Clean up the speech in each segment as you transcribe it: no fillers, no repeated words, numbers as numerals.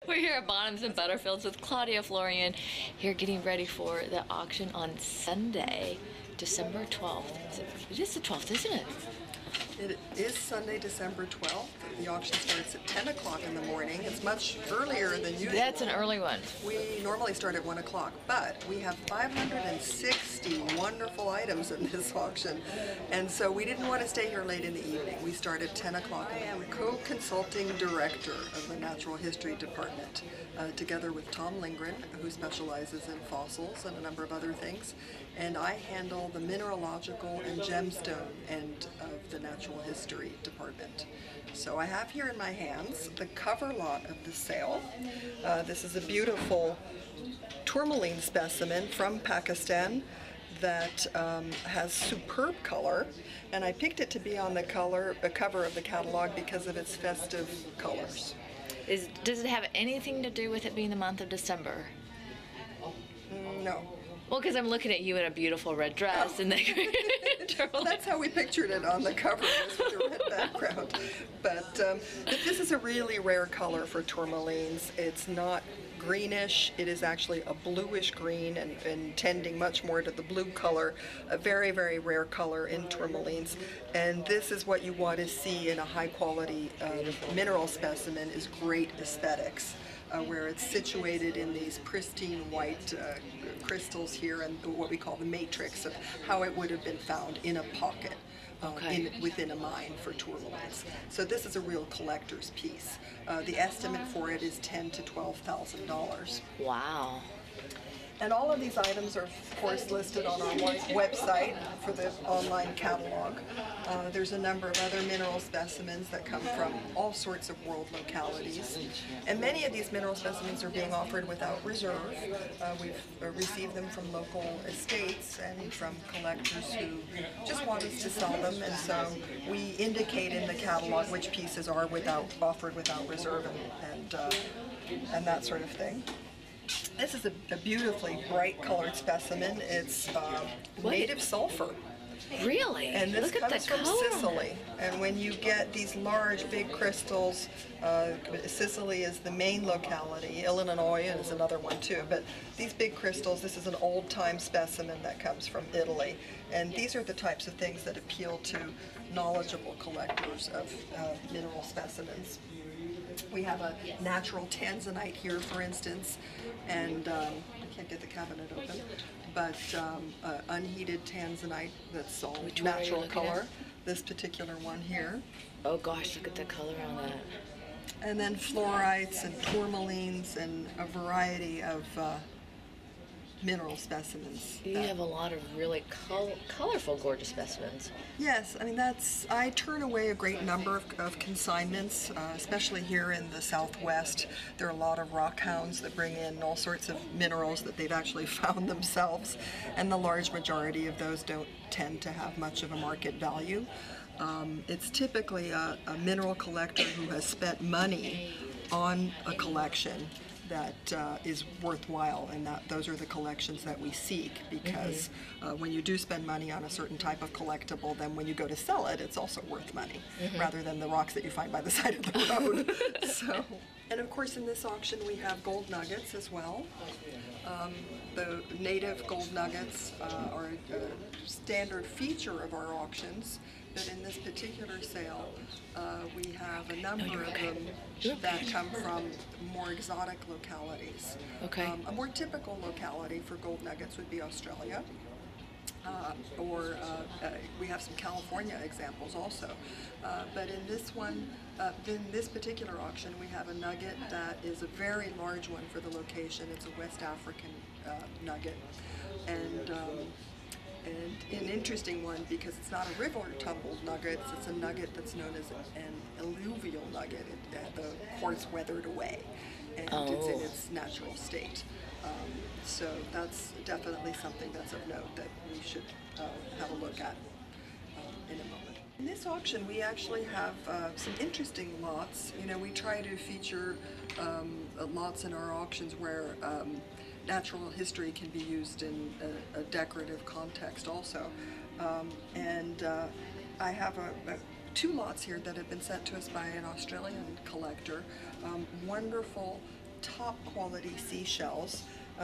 We're here at Bonhams and Butterfields with Claudia Florian, here getting ready for the auction on Sunday, December 12th. It is the 12th, isn't it? It is Sunday, December 12th. The auction starts at 10 o'clock in the morning. It's much earlier than usual. That's an early one. We normally start at 1 o'clock, but we have 560 wonderful items in this auction. And so we didn't want to stay here late in the evening. We start at 10 o'clock. I am co-consulting director of the Natural History Department, together with Tom Lindgren, who specializes in fossils and a number of other things. And I handle the mineralogical and gemstone end of the Natural History Department. So I have here in my hands the cover lot of the sale. This is a beautiful Tourmaline specimen from Pakistan that has superb color, and I picked it to be on the cover of the catalog because of its festive colors. Does it have anything to do with it being the month of December? No. Well, because I'm looking at you in a beautiful red dress and well, that's how we pictured it on the cover, was with a red background. But this is a really rare color for tourmalines. It's not greenish. It is actually a bluish green and tending much more to the blue color. A very, very rare color in tourmalines. And this is what you want to see in a high quality mineral specimen, is great aesthetics. Where it's situated in these pristine white crystals here, and what we call the matrix of how it would have been found in a pocket within a mine for tourmalines. So this is a real collector's piece. The estimate for it is $10,000 to $12,000. Wow. And all of these items are, of course, listed on our website for the online catalog. There's a number of other mineral specimens that come from all sorts of world localities. And many of these mineral specimens are being offered without reserve. We've received them from local estates and from collectors who just want us to sell them. And so we indicate in the catalog which pieces are offered without reserve and that sort of thing. This is a beautifully bright colored specimen. It's native sulfur. Really? And this comes from Sicily. And when you get these large, big crystals, Sicily is the main locality. Illinois is another one too. But these big crystals, this is an old-time specimen that comes from Italy. And these are the types of things that appeal to knowledgeable collectors of mineral specimens. We have a natural tanzanite here, for instance, and I can't get the cabinet open, but unheated tanzanite that's all natural color. This particular one here. Oh gosh, look at the color on that. And then fluorites and tourmalines and a variety of mineral specimens. You have a lot of really colorful, gorgeous specimens. Yes, I mean I turn away a great number of consignments, especially here in the Southwest. There are a lot of rock hounds that bring in all sorts of minerals that they've actually found themselves, and the large majority of those don't tend to have much of a market value. It's typically a mineral collector who has spent money on a collection that is worthwhile, and those are the collections that we seek, because when you do spend money on a certain type of collectible, then when you go to sell it, it's also worth money, rather than the rocks that you find by the side of the road. And of course in this auction we have gold nuggets as well. The native gold nuggets are a standard feature of our auctions, but in this particular sale we have a number of them that come from more exotic localities. Okay. A more typical locality for gold nuggets would be Australia. We have some California examples also. But in this particular auction, we have a nugget that is a very large one for the location. It's a West African nugget. And an interesting one, because it's not a river tumbled nugget, it's a nugget that's known as an alluvial nugget. The quartz weathered away, and it's in its natural state. So that's definitely something that's of note that we should have a look at in a moment. In this auction, we actually have some interesting lots. You know, we try to feature lots in our auctions where natural history can be used in a decorative context also. I have two lots here that have been sent to us by an Australian collector. Wonderful top quality seashells.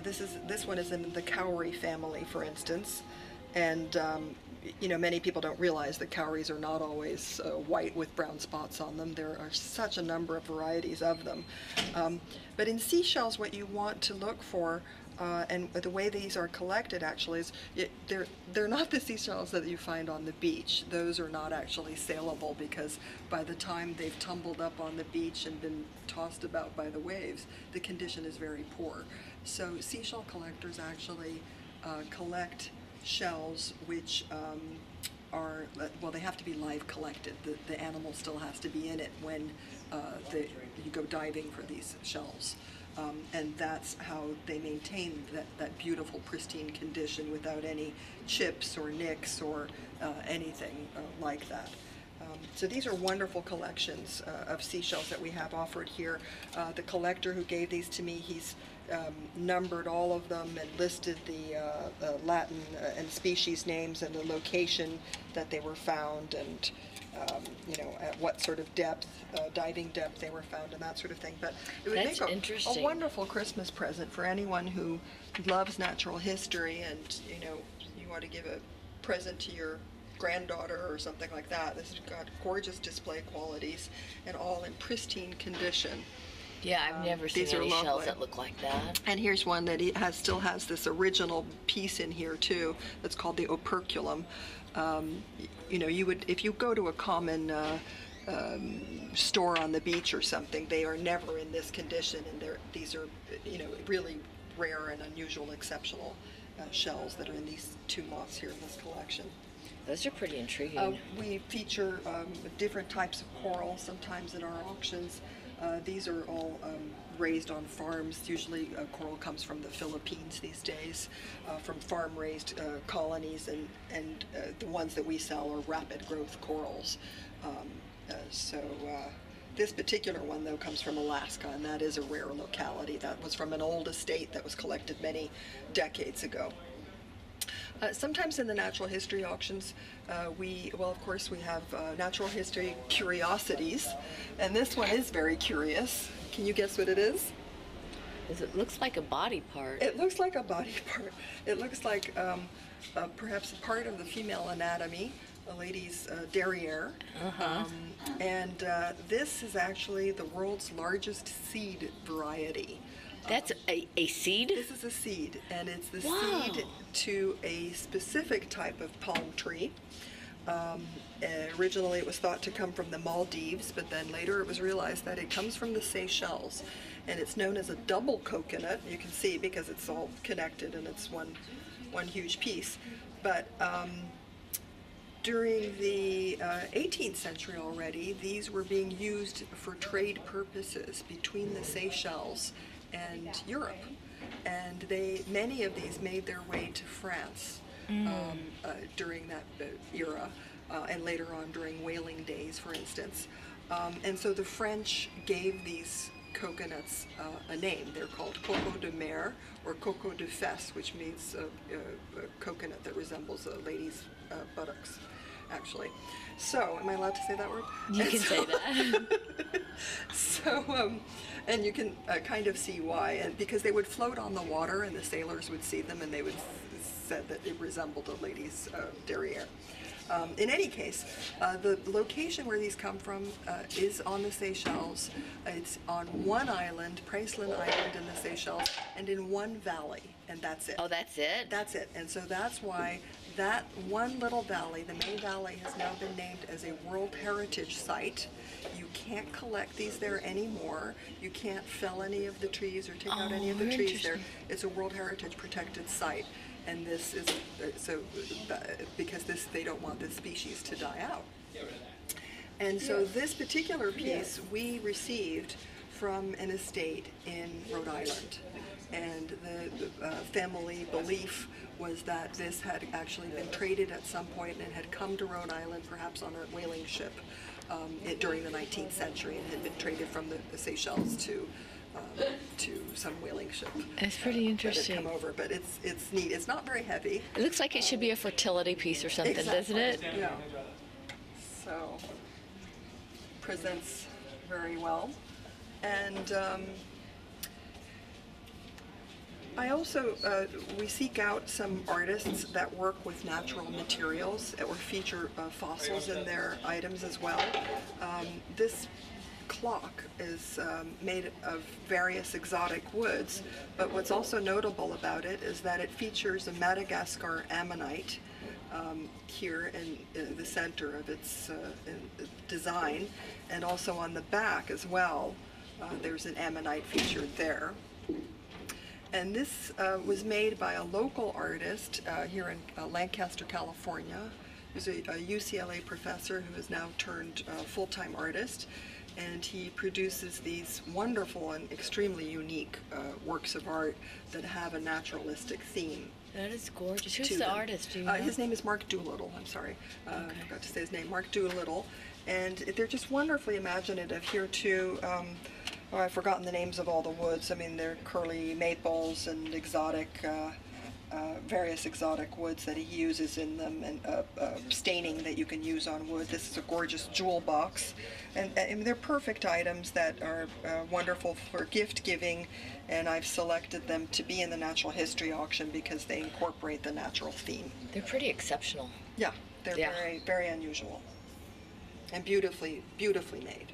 This one is in the cowrie family, for instance, and many people don't realize that cowries are not always white with brown spots on them. There are such a number of varieties of them. But in seashells, what you want to look for, and the way these are collected actually is, they're not the seashells that you find on the beach. Those are not actually saleable because by the time they've tumbled up on the beach and been tossed about by the waves, the condition is very poor. So seashell collectors actually collect shells which they have to be live collected. The animal still has to be in it when you go diving for these shells. And that's how they maintain that beautiful, pristine condition without any chips or nicks or anything like that. So these are wonderful collections of seashells that we have offered here. The collector who gave these to me, he's numbered all of them and listed the Latin and species names and the location that they were found, and at what sort of depth, diving depth they were found, and that sort of thing. But it would That's make interesting. a wonderful Christmas present for anyone who loves natural history, and you want to give a present to your granddaughter or something like that. This has got gorgeous display qualities and all in pristine condition. Yeah, I've never seen These are any shells lovely. that look like that. And here's one that still has this original piece in here too. That's called the operculum. If you go to a common store on the beach or something, they are never in this condition, and these are really rare and unusual, exceptional shells that are in these two moths here in this collection. Those are pretty intriguing. We feature different types of coral sometimes in our auctions. These are all raised on farms. Usually coral comes from the Philippines these days, from farm-raised colonies, and the ones that we sell are rapid growth corals. This particular one, though, comes from Alaska, and that is a rare locality. That was from an old estate that was collected many decades ago. Sometimes in the natural history auctions, of course, we have natural history curiosities, and this one is very curious. Can you guess what it is? It looks like a body part. It looks like a body part. It looks like perhaps a part of the female anatomy, a lady's derriere. And this is actually the world's largest seed variety. That's a seed? This is a seed, and it's the seed to a specific type of palm tree. Originally it was thought to come from the Maldives, but then later it was realized that it comes from the Seychelles, and it's known as a double coconut. You can see because it's all connected and it's one huge piece. But during the 18th century already, these were being used for trade purposes between the Seychelles and Europe, and many of these made their way to France during that era, and later on during whaling days, for instance. And so the French gave these coconuts a name. They're called coco de mer or coco de fesse, which means a coconut that resembles a lady's buttocks, actually. So, am I allowed to say that word? You can say that. And you can kind of see why, and because they would float on the water, and the sailors would see them, and they would said that it resembled a lady's derriere. In any case, the location where these come from is on the Seychelles. It's on one island, Praslin Island in the Seychelles, and in one valley, and that's it. Oh, that's it? That's it. And so that's why that one little valley, the main valley, has now been named as a World Heritage Site. You can't collect these there anymore. You can't fell any of the trees or take out any of the trees there. It's a World Heritage Protected Site. And this is, because they don't want this species to die out. And so this particular piece we received from an estate in Rhode Island. And the family belief was that this had actually been traded at some point and had come to Rhode Island, perhaps on a whaling ship during the 19th century, and had been traded from the Seychelles to some whaling ship. It's pretty interesting. That had come over, but it's neat. It's not very heavy. It looks like it should be a fertility piece or something, doesn't it? Yeah. So presents very well, and I also, we seek out some artists that work with natural materials or feature fossils in their items as well. This clock is made of various exotic woods, but what's also notable about it is that it features a Madagascar ammonite here in the center of its design, and also on the back as well. There's an ammonite featured there. And this was made by a local artist here in Lancaster, California. He's a UCLA professor who has now turned full-time artist, and he produces these wonderful and extremely unique works of art that have a naturalistic theme. That is gorgeous. Who's the artist? Do you know? His name is Mark Doolittle. I'm sorry, I forgot to say his name. Mark Doolittle, and they're just wonderfully imaginative here too. Oh, I've forgotten the names of all the woods. I mean, they're curly maples and exotic, various exotic woods that he uses in them, and staining that you can use on wood. This is a gorgeous jewel box, and they're perfect items that are wonderful for gift giving, and I've selected them to be in the natural history auction because they incorporate the natural theme. They're pretty exceptional. Yeah, they're very, very unusual and beautifully made.